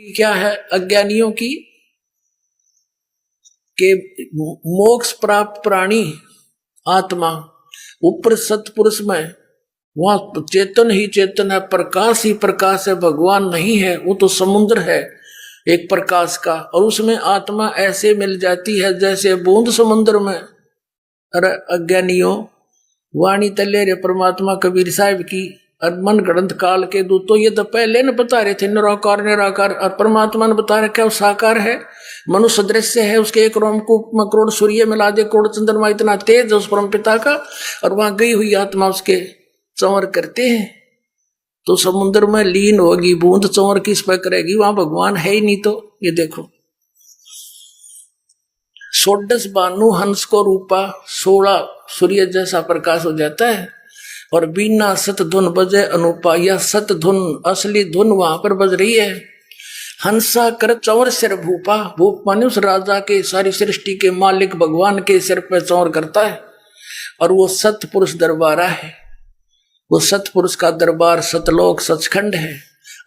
क्या है अज्ञानियों की के मोक्ष प्राप्त प्राणी आत्मा ऊपर सतपुरुष में वहां चेतन ही चेतन है, प्रकाश ही प्रकाश है, भगवान नहीं है, वो तो समुद्र है एक प्रकाश का। और उसमें आत्मा ऐसे मिल जाती है जैसे बूंद समुद्र में। अरे अज्ञानियों, वाणी तले रे परमात्मा कबीर साहिब की और मन गणत काल के दूत तो ये तो पहले न बता रहे थे निराकार निराकार, और परमात्मा ने बता रखा है वो साकार है, मनुष्य दृश्य है, उसके एक रोमकूप में करोड़ सूर्य मिला दे, करोड़ चंद्रमा, इतना तेज है उस परम पिता का। और वहां गई हुई आत्मा उसके चंवर करते हैं तो समुद्र में लीन होगी, बूंद चंवर किस पर करेगी, वहां भगवान है ही नहीं। तो ये देखो 16 बानु हंस को रूपा, 16 सूर्य जैसा प्रकाश हो जाता है। और बिना सत धुन बजे अनुपा, या सत धुन असली धुन वहां पर बज रही है। हंसा कर चौर सिर भूपा, भूप माने उस राजा के सारी सृष्टि के मालिक भगवान के सिर पर चौर करता है। और वो सतपुरुष दरबारा है, वो सतपुरुष का दरबार सतलोक सचखंड है।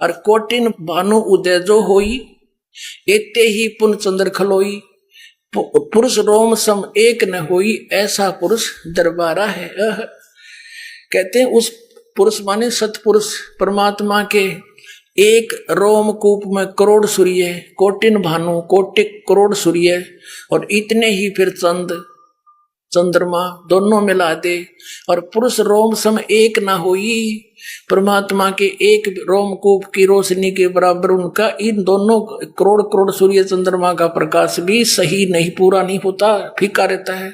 और कोटिन भानु उदय जो होई, एते ही पुन चंद्र खलोई, पुरुष रोम सम एक न होई, ऐसा पुरुष दरबारा है। कहते हैं उस पुरुष माने सतपुरुष परमात्मा के एक रोमकूप में करोड़ सूर्य, कोटिन भानु कोटिक करोड़ सूर्य, और इतने ही फिर चंद्रमा दोनों मिला दे। और पुरुष रोम सम एक ना होई, परमात्मा के एक रोमकूप की रोशनी के बराबर उनका इन दोनों करोड़ करोड़ सूर्य चंद्रमा का प्रकाश भी सही नहीं, पूरा नहीं होता, फीका रहता है।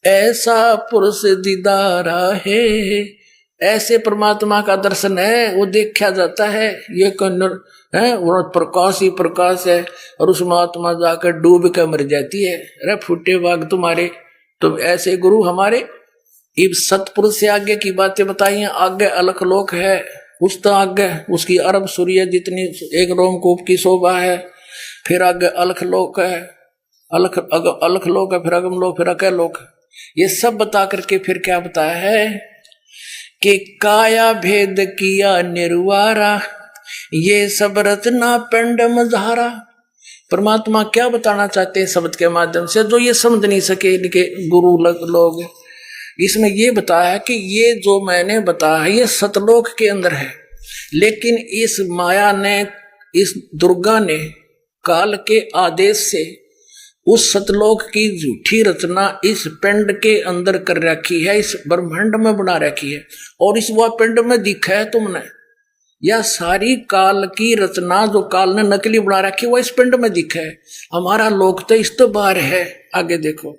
ऐसा पुरुष दीदारा है, ऐसे परमात्मा का दर्शन है, वो देखा जाता है। ये कन्नर है वो प्रकाश ही प्रकाश है, और उसमें आत्मा जाकर डूब कर मर जाती है। अरे फूटे बाग तुम्हारे, तुम ऐसे गुरु हमारे। इब सतपुरुष से आगे की बातें बताई हैं। आगे अलख लोक है, उस तो आगे उसकी अरब सूर्य जितनी एक रोमकूप की शोभा है। फिर आगे अलख लोक है, अलख लोक है, फिर अगम लोक, फिर अकय लोक। ये सब बता करके फिर क्या बताया है कि काया भेद किया निर्वारा, ये सब रचना पिंड मझारा। परमात्मा क्या बताना चाहते हैं शब्द के माध्यम से, जो ये समझ नहीं सके इनके गुरु लोग। इसमें ये बताया कि ये जो मैंने बताया है ये सतलोक के अंदर है, लेकिन इस माया ने, इस दुर्गा ने काल के आदेश से उस सतलोक की झूठी रचना इस पिंड के अंदर कर रखी है, इस ब्रह्मांड में बना रखी है। और इस वह पिंड में दिखा है तुमने, यह सारी काल की रचना जो काल ने नकली बना रखी वो इस पिंड में दिखा है। हमारा लोक तो इस तो बाहर है। आगे देखो,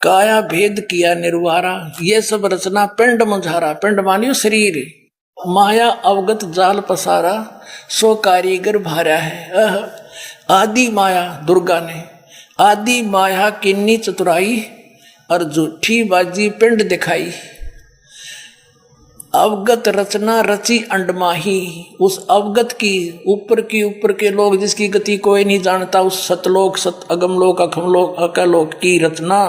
काया भेद किया निर्वारा, ये सब रचना पिंड मुझारा, पिंड मानियो शरीर, माया अवगत जाल पसारा, सो कारीगर भारा है। आदि माया दुर्गा ने आदि माया किन्नी चतुराई, और झूठी बाजी पिंड दिखाई। अवगत रचना रची अंडमाही, उस अवगत की ऊपर के लोग जिसकी गति कोई नहीं जानता, उस सतलोक सत अगमलोक अखमलोक अकलोक की रचना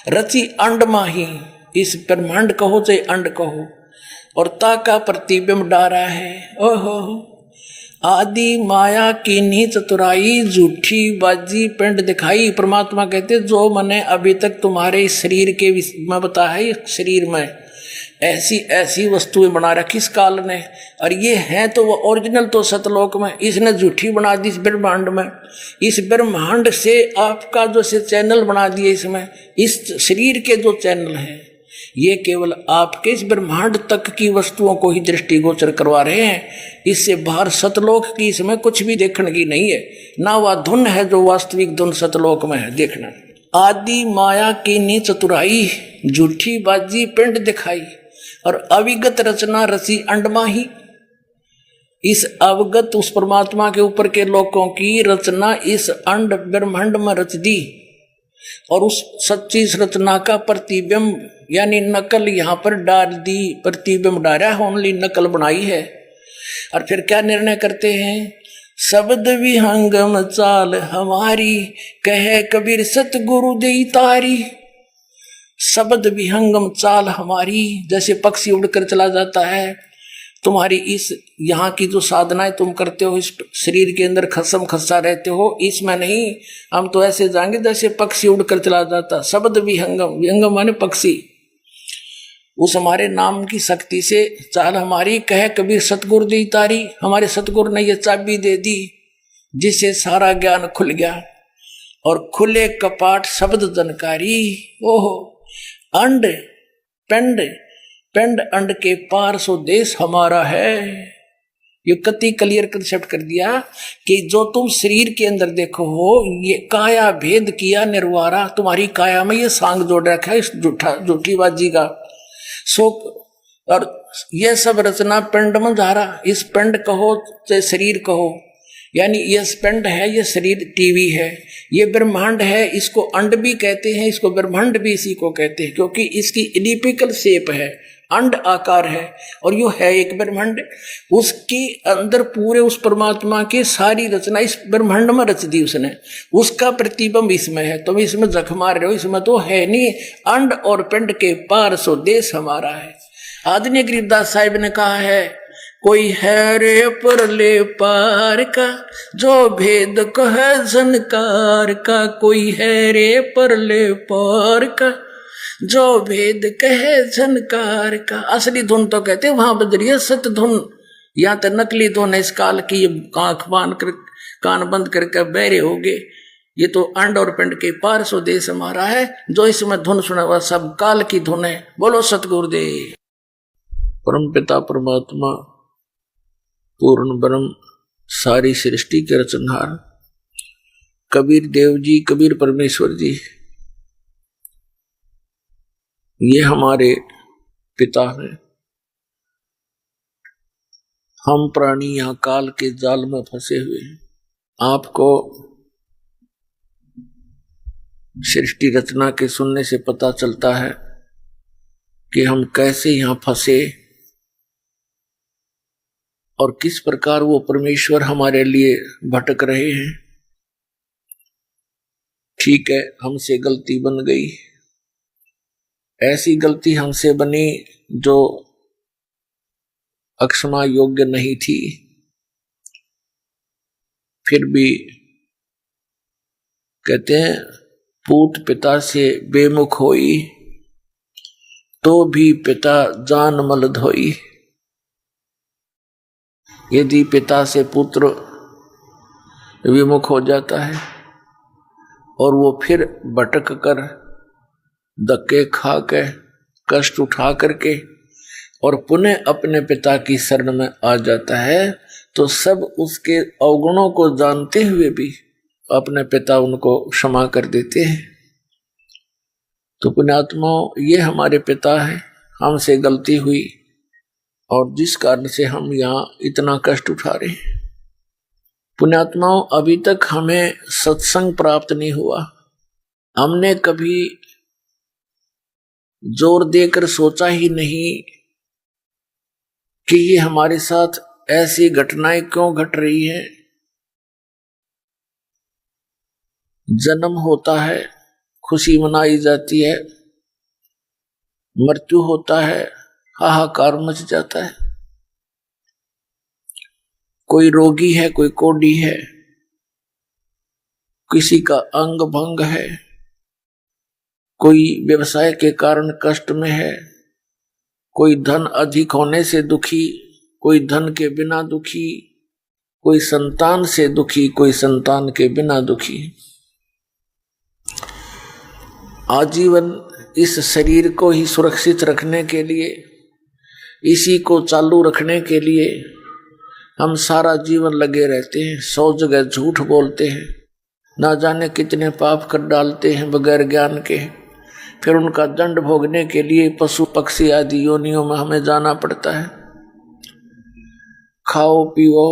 रची अंडमाही। इस ब्रह्मांड कहो चाहे अंड कहो, और ताका प्रतिबिंब डारा है। ओहो आदि माया की नी चतुराई, झूठी बाजी पिंड दिखाई। परमात्मा कहते जो मैंने अभी तक तुम्हारे शरीर के में बताया है, शरीर में ऐसी ऐसी वस्तुएं बना रखी इस काल ने, और ये है तो वो ओरिजिनल तो सतलोक में, इसने झूठी बना दी इस ब्रह्मांड में। इस ब्रह्मांड से आपका जो से चैनल बना दिए, इसमें इस शरीर के जो चैनल हैं ये केवल आपके इस ब्रह्मांड तक की वस्तुओं को ही दृष्टिगोचर करवा रहे हैं। इससे बाहर सतलोक की इसमें कुछ भी देखने की नहीं है, ना वह धुन है जो वास्तविक धुन सतलोक में है देखना। आदि माया की नी चतुराई, झूठी बाजी पिंड दिखाई, और अविगत रचना रची अंडमाही। इस अवगत उस परमात्मा के ऊपर के लोकों की रचना इस अंड ब्रह्मांड में रच दी, और उस सच्ची रचना का प्रतिबिंब यानी नकल यहाँ पर डाल दी, प्रतिबिंब डाला है, ओनली नकल बनाई है। और फिर क्या निर्णय करते हैं, शब्द विहंगम चाल हमारी, कहे कबीर सतगुरु देई तारी। शब्द विहंगम चाल हमारी, जैसे पक्षी उड़कर चला जाता है तुम्हारी इस यहाँ की जो साधनाएं तुम करते हो, इस शरीर के अंदर खसम खस्सा रहते हो, इसमें नहीं। हम तो ऐसे जाएंगे जैसे पक्षी उड़कर चला जाता। शब्द विहंगम, विहंगम माने पक्षी। उस हमारे नाम की शक्ति से चाल हमारी, कहे कबीर सतगुरु दी तारी। हमारे सतगुरु ने ये चाबी दे दी जिससे सारा ज्ञान खुल गया। और खुले कपाट शब्द जनकारी। ओहो, अंड पिंड, पिंड अंड के पार सो देश हमारा है। ये कति क्लियर कंसेप्ट कर दिया कि जो तुम शरीर के अंदर देखो हो, ये काया भेद किया निर्वारा। तुम्हारी काया में ये सांग जोड़ रखा है इस झूठीबाजी का। सो और ये सब रचना पिंड में धारा। इस पिंड कहो चाहे शरीर कहो, यानी ये पिंड है, ये शरीर टीवी है, ये ब्रह्मांड है। इसको अंड भी कहते हैं, इसको ब्रह्मांड भी इसी को कहते हैं, क्योंकि इसकी इलिप्टिकल शेप है, अंड आकार है। और यो है एक ब्रह्मांड। उसके अंदर पूरे उस परमात्मा की सारी रचना इस ब्रह्मांड में रच दी उसने। उसका प्रतिबिंब इसमें है। तुम इसमें जख मार रहे हो, इसमें तो है नहीं। अंड और पिंड के पार सो देश हमारा है। आदरणीय गरीबदास साहिब ने कहा है, कोई है रे परले पार का जो भेद कहे झनकार का। कोई है रे परले पार का जो भेद कहे झनकार का। असली धुन तो कहते वहां बज रही है सत धुन। या तो नकली धुन है इस काल की, आंख बांध कर कान बंद करके बहरे हो गए। ये तो अंड और पिंड के पार सो देश हमारा है। जो इसमें धुन सुना हुआ सब काल की धुन है। बोलो सतगुरुदेव। परम पिता परमात्मा पूर्ण ब्रह्म सारी सृष्टि के रचनहार कबीर देव जी, कबीर परमेश्वर जी, ये हमारे पिता हैं। हम प्राणी यहाँ काल के जाल में फंसे हुए हैं। आपको सृष्टि रचना के सुनने से पता चलता है कि हम कैसे यहाँ फंसे और किस प्रकार वो परमेश्वर हमारे लिए भटक रहे हैं। ठीक है, हमसे गलती बन गई। ऐसी गलती हमसे बनी जो अक्षमा योग्य नहीं थी, फिर भी कहते हैं पूत पिता से बेमुख होई तो भी पिता जान मल धोई। यदि पिता से पुत्र विमुख हो जाता है और वो फिर भटक कर धक्के खा के कष्ट उठा करके और पुनः अपने पिता की शरण में आ जाता है, तो सब उसके अवगुणों को जानते हुए भी अपने पिता उनको क्षमा कर देते हैं। तो पुण्यात्माओं, ये हमारे पिता है, हमसे गलती हुई और जिस कारण से हम यहाँ इतना कष्ट उठा रहे हैं। पुण्यात्माओं, अभी तक हमें सत्संग प्राप्त नहीं हुआ। हमने कभी जोर देकर सोचा ही नहीं कि ये हमारे साथ ऐसी घटनाएं क्यों घट रही है। जन्म होता है, खुशी मनाई जाती है, मृत्यु होता है, हाहाकार मच जाता है। कोई रोगी है, कोई कोढ़ी है, किसी का अंग भंग है, कोई व्यवसाय के कारण कष्ट में है, कोई धन अधिक होने से दुखी, कोई धन के बिना दुखी, कोई संतान से दुखी, कोई संतान के बिना दुखी। आजीवन इस शरीर को ही सुरक्षित रखने के लिए, इसी को चालू रखने के लिए हम सारा जीवन लगे रहते हैं। 100 जगह झूठ बोलते हैं, ना जाने कितने पाप कर डालते हैं बगैर ज्ञान के। फिर उनका दंड भोगने के लिए पशु पक्षी आदि योनियों में हमें जाना पड़ता है। खाओ पियो,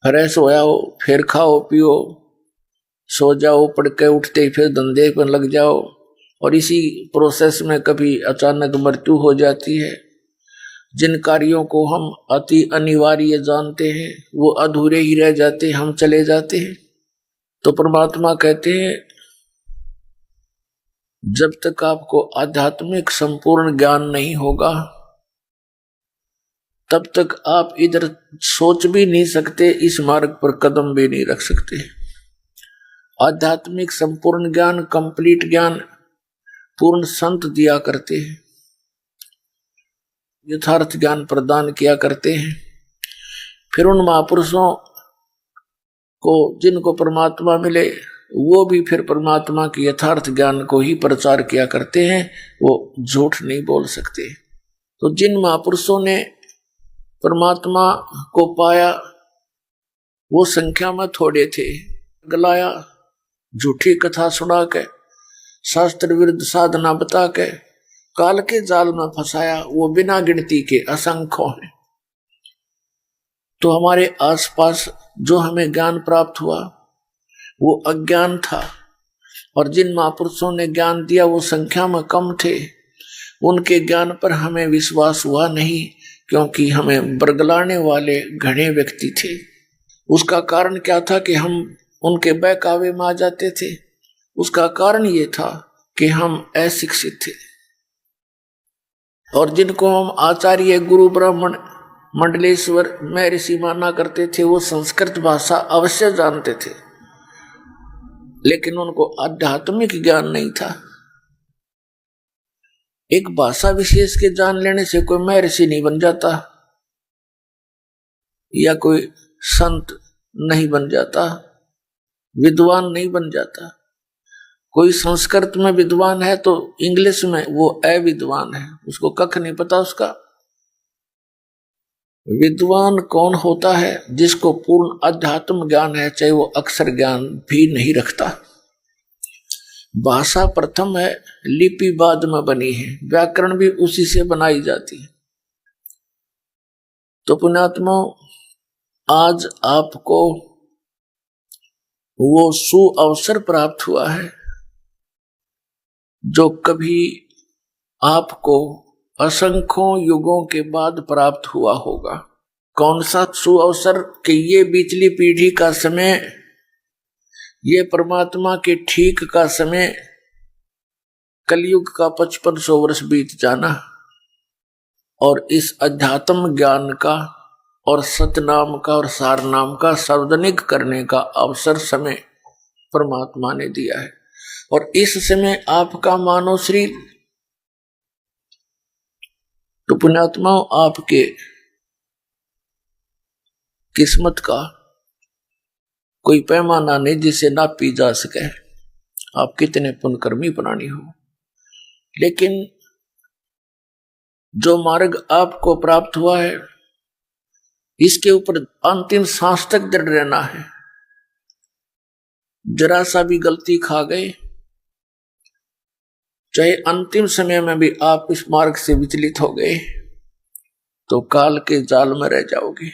फ्रेश हो जाओ, फिर खाओ पियो, सो जाओ, पढ़ के उठते फिर धंधे पर लग जाओ, और इसी प्रोसेस में कभी अचानक मृत्यु हो जाती है। जिन कार्यों को हम अति अनिवार्य जानते हैं वो अधूरे ही रह जाते, हम चले जाते हैं। तो परमात्मा कहते हैं जब तक आपको आध्यात्मिक संपूर्ण ज्ञान नहीं होगा, तब तक आप इधर सोच भी नहीं सकते, इस मार्ग पर कदम भी नहीं रख सकते। आध्यात्मिक संपूर्ण ज्ञान, कंप्लीट ज्ञान पूर्ण संत दिया करते हैं, यथार्थ ज्ञान प्रदान किया करते हैं। फिर उन महापुरुषों को जिनको परमात्मा मिले, वो भी फिर परमात्मा के यथार्थ ज्ञान को ही प्रचार किया करते हैं, वो झूठ नहीं बोल सकते। तो जिन महापुरुषों ने परमात्मा को पाया वो संख्या में थोड़े थे, गलाया, झूठी कथा सुना के, शास्त्र विरुद्ध साधना बता के काल के जाल में फंसाया, वो बिना गिनती के असंख्यों हैं। तो हमारे आसपास जो हमें ज्ञान प्राप्त हुआ वो अज्ञान था, और जिन महापुरुषों ने ज्ञान दिया वो संख्या में कम थे, उनके ज्ञान पर हमें विश्वास हुआ नहीं, क्योंकि हमें बरगलाने वाले घने व्यक्ति थे। उसका कारण क्या था कि हम उनके बहकावे में आ जाते थे। उसका कारण ये था कि हम अशिक्षित थे, और जिनको हम आचार्य, गुरु, ब्राह्मण, मंडलेश्वर, महर्षि माना करते थे, वो संस्कृत भाषा अवश्य जानते थे, लेकिन उनको आध्यात्मिक ज्ञान नहीं था। एक भाषा विशेष के जान लेने से कोई महर्षि नहीं बन जाता या कोई संत नहीं बन जाता, विद्वान नहीं बन जाता। कोई संस्कृत में विद्वान है तो इंग्लिश में वो अविद्वान है, उसको कख नहीं पता उसका। विद्वान कौन होता है? जिसको पूर्ण अध्यात्म ज्ञान है, चाहे वो अक्षर ज्ञान भी नहीं रखता। भाषा प्रथम है, लिपि बाद में बनी है, व्याकरण भी उसी से बनाई जाती है। तो पुण्यात्मा, आज आपको वो सुअवसर प्राप्त हुआ है जो कभी आपको असंख्यों युगों के बाद प्राप्त हुआ होगा। कौन सा सुअवसर? कि ये बिचली पीढ़ी का समय, ये परमात्मा के ठीक का समय, कलयुग का 5500 वर्ष बीत जाना, और इस अध्यात्म ज्ञान का और सतनाम का और सारनाम का सार्वजनिक करने का अवसर समय परमात्मा ने दिया है। और इस समय आपका मानव शरीर, तो पुण्यात्माओं, आपके किस्मत का कोई पैमाना नहीं जिसे नापी जा सके, आप कितने पुण्यकर्मी प्राणी हो। लेकिन जो मार्ग आपको प्राप्त हुआ है, इसके ऊपर अंतिम सांस तक दृढ़ रहना है। जरा सा भी गलती खा गए, चाहे अंतिम समय में भी आप इस मार्ग से विचलित हो गए, तो काल के जाल में रह जाओगे।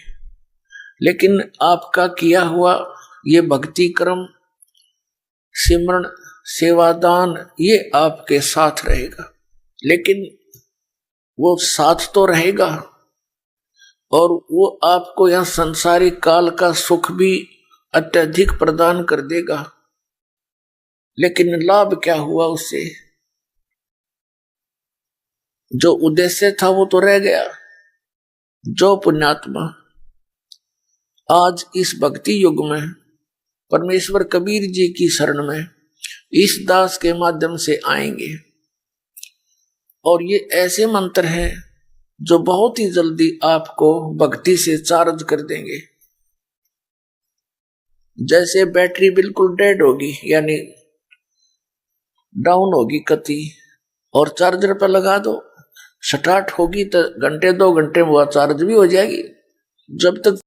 लेकिन आपका किया हुआ ये भक्ति कर्म, सिमरण, सेवादान, ये आपके साथ रहेगा। लेकिन वो साथ तो रहेगा, और वो आपको यह संसारिक काल का सुख भी अत्यधिक प्रदान कर देगा। लेकिन लाभ क्या हुआ उससे? जो उद्देश्य था वो तो रह गया। जो पुण्यात्मा आज इस भक्ति युग में परमेश्वर कबीर जी की शरण में इस दास के माध्यम से आएंगे, और ये ऐसे मंत्र हैं जो बहुत ही जल्दी आपको भक्ति से चार्ज कर देंगे। जैसे बैटरी बिल्कुल डेड होगी, यानी डाउन होगी कति, और चार्जर पर लगा दो, स्टार्ट होगी तो घंटे 2 घंटे में वह चार्ज भी हो जाएगी। जब तक